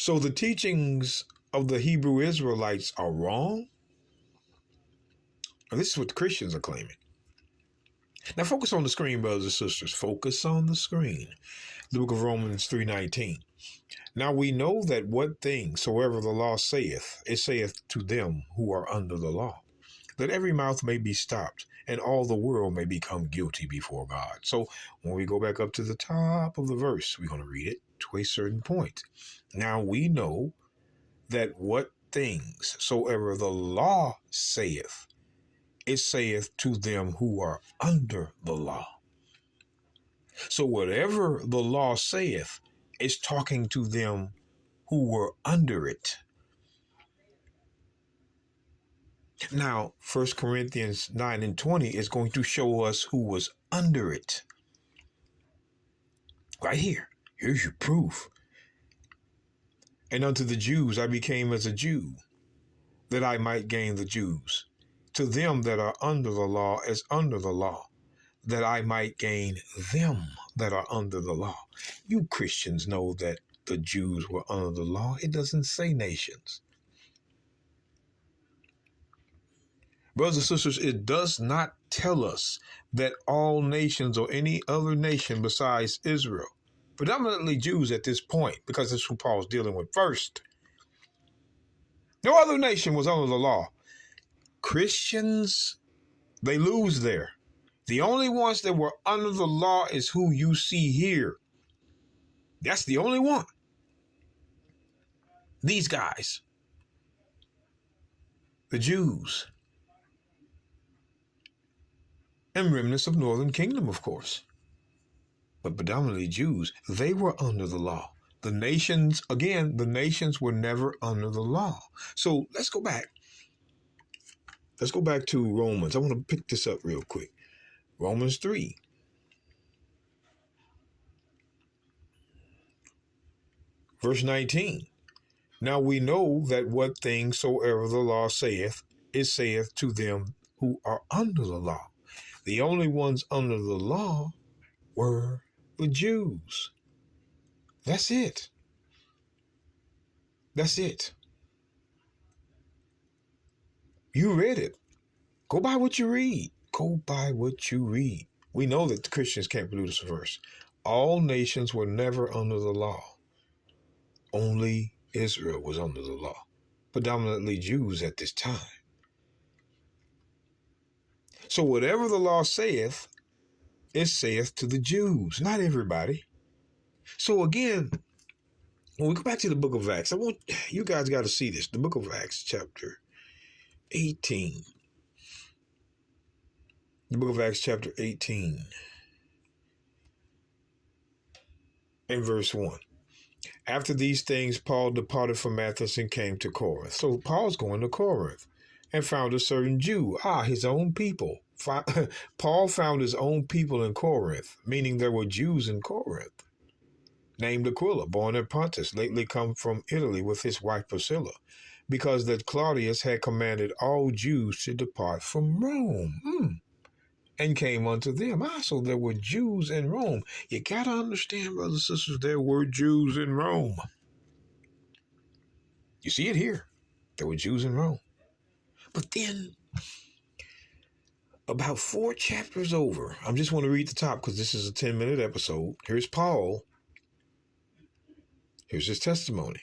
So the teachings of the Hebrew Israelites are wrong? And this is what the Christians are claiming. Now focus on the screen, brothers and sisters. Focus on the screen. The book of Romans 3:19. Now we know that what things soever the law saith, it saith to them who are under the law, that every mouth may be stopped, and all the world may become guilty before God. So when we go back up to the top of the verse, we're going to read it to a certain point. Now we know that what things soever the law saith, it saith to them who are under the law. So whatever the law saith, it's talking to them who were under it. Now, 1 Corinthians 9:20 is going to show us who was under it. Right here. Here's your proof. And unto the Jews I became as a Jew, that I might gain the Jews. To them that are under the law as under the law, that I might gain them that are under the law. You Christians know that the Jews were under the law. It doesn't say nations. Brothers and sisters, it does not tell us that all nations or any other nation besides Israel, predominantly Jews at this point, because that's who Paul's dealing with first. No other nation was under the law. Christians, they lose there. The only ones that were under the law is who you see here. That's the only one. These guys, the Jews, and remnants of Northern Kingdom, of course. But predominantly Jews, they were under the law. The nations, again, the nations were never under the law. So let's go back. Let's go back to Romans. I want to pick this up real quick. Romans 3. Verse 19. Now we know that what things soever the law saith, it saith to them who are under the law. The only ones under the law were the Jews. That's it. That's it. You read it. Go by what you read. Go by what you read. We know that the Christians can't believe this verse. All nations were never under the law. Only Israel was under the law. Predominantly Jews at this time. So whatever the law saith, it saith to the Jews, not everybody. So again, when we go back to the book of Acts, I want you guys got to see this. The book of Acts, chapter 18. The book of Acts, chapter 18, and verse 1. After these things, Paul departed from Athens and came to Corinth. So Paul's going to Corinth and found a certain Jew, his own people. Paul found his own people in Corinth, meaning there were Jews in Corinth, named Aquila, born in Pontus, lately come from Italy with his wife Priscilla, because that Claudius had commanded all Jews to depart from Rome. And came unto them. So there were Jews in Rome. You got to understand, brothers and sisters, there were Jews in Rome. You see it here. There were Jews in Rome. But then, about 4 chapters over, I just want to read the top because this is a 10-minute episode. Here's Paul. Here's his testimony.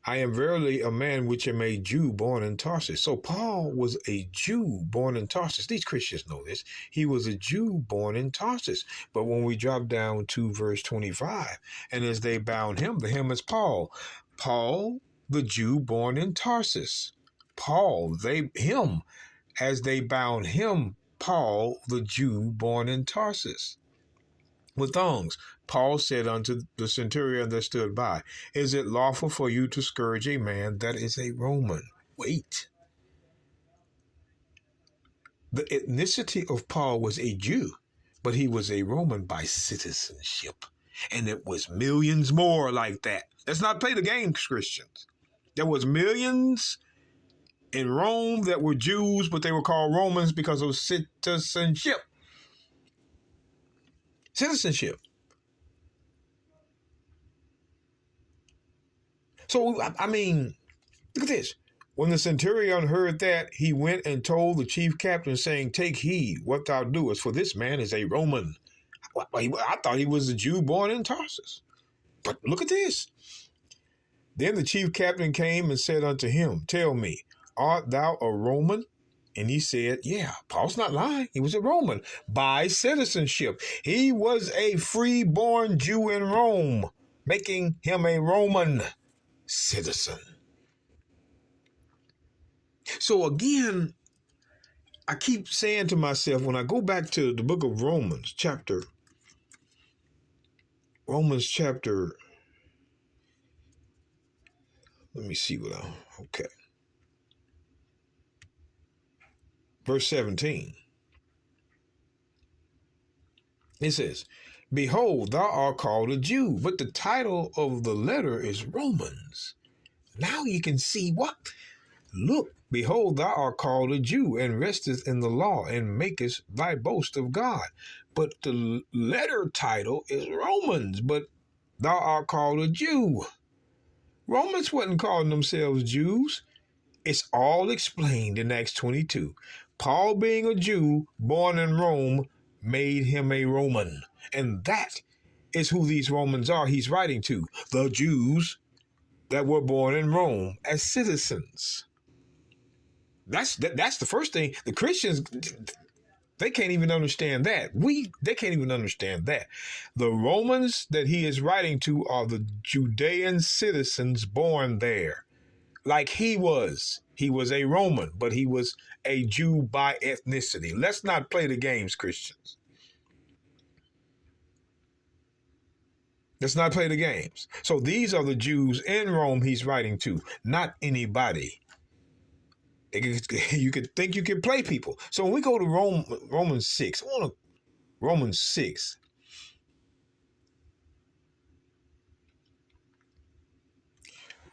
I am verily a man which am a Jew born in Tarsus. So Paul was a Jew born in Tarsus. These Christians know this. He was a Jew born in Tarsus. But when we drop down to verse 25, and as they bound him, the him is Paul. Paul, the Jew born in Tarsus. Paul, him, as they bound him, Paul, the Jew born in Tarsus, with thongs. Paul said unto the centurion that stood by, is it lawful for you to scourge a man that is a Roman? Wait. The ethnicity of Paul was a Jew, but he was a Roman by citizenship. And it was millions more like that. Let's not play the games, Christians. There was millions in Rome that were Jews, but they were called Romans because of citizenship. Citizenship. So, I mean, look at this. When the centurion heard that, he went and told the chief captain, saying, "Take heed what thou doest, for this man is a Roman." I thought he was a Jew born in Tarsus. But look at this. Then the chief captain came and said unto him, "Tell me, art thou a Roman?" And he said, "Yeah." Paul's not lying. He was a Roman by citizenship. He was a free-born Jew in Rome, making him a Roman citizen. So again, I keep saying to myself, when I go back to the book of Romans chapter, let me see okay. Verse 17. It says, "Behold, thou art called a Jew," but the title of the letter is Romans. Now you can see what? "Look, behold, thou art called a Jew, and restest in the law, and makest thy boast of God." But the letter title is Romans, but thou art called a Jew. Romans wasn't calling themselves Jews. It's all explained in Acts 22. Paul, being a Jew born in Rome, made him a Roman. And that is who these Romans are he's writing to, the Jews that were born in Rome as citizens. That's the first thing. The Christians, they can't even understand that. They can't even understand that. The Romans that he is writing to are the Judean citizens born there. Like he was. He was a Roman, but he was a Jew by ethnicity. Let's not play the games, Christians. Let's not play the games. So these are the Jews in Rome he's writing to, not anybody. You could think you can play people. So when we go to Romans 6, Romans 6.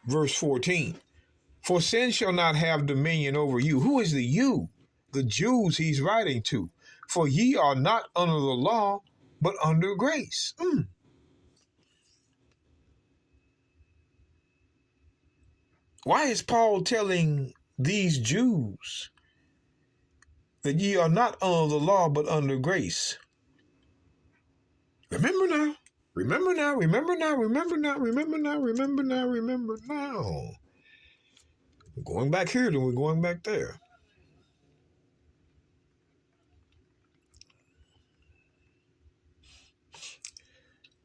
Verse 14. "For sin shall not have dominion over you." Who is the you? The Jews he's writing to. "For ye are not under the law, but under grace." Why is Paul telling these Jews that ye are not under the law, but under grace? Remember now. Remember now. Remember now. Remember now. Remember now. Remember now. Remember now. We're going back here, then we're going back there.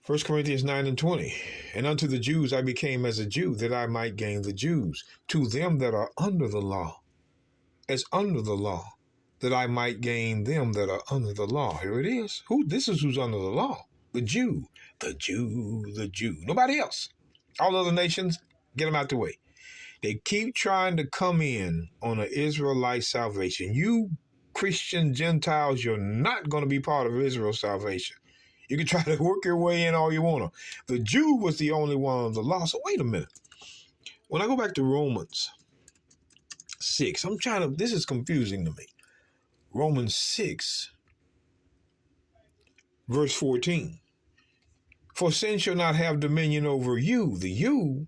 First Corinthians 9:20. "And unto the Jews I became as a Jew, that I might gain the Jews. To them that are under the law, as under the law, that I might gain them that are under the law." Here it is. This is who's under the law. The Jew. The Jew. The Jew. Nobody else. All other nations, get them out the way. They keep trying to come in on an Israelite salvation. You Christian Gentiles, you're not going to be part of Israel's salvation. You can try to work your way in all you want to. The Jew was the only one of the law. So wait a minute. When I go back to Romans 6, this is confusing to me. Romans 6, verse 14. "For sin shall not have dominion over you." The you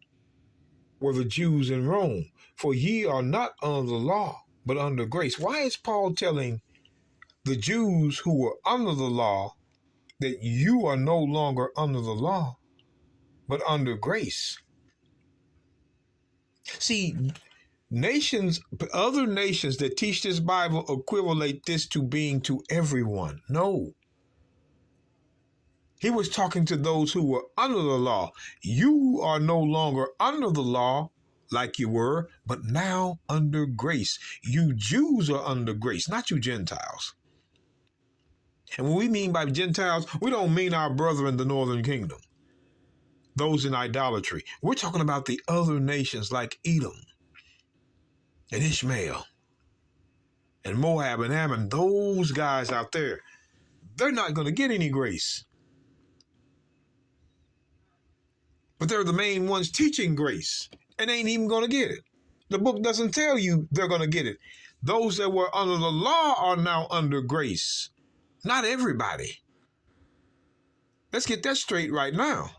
were the Jews in Rome. "For ye are not under the law, but under grace." Why is Paul telling the Jews who were under the law that you are no longer under the law, but under grace? See, other nations that teach this Bible equivalent this to being to everyone. No. He was talking to those who were under the law. You are no longer under the law like you were, but now under grace. You Jews are under grace, not you Gentiles. And when we mean by Gentiles, we don't mean our brother in the northern kingdom, those in idolatry. We're talking about the other nations like Edom and Ishmael and Moab and Ammon. Those guys out there, they're not going to get any grace. But they're the main ones teaching grace and ain't even going to get it. The book doesn't tell you they're going to get it. Those that were under the law are now under grace. Not everybody. Let's get that straight right now.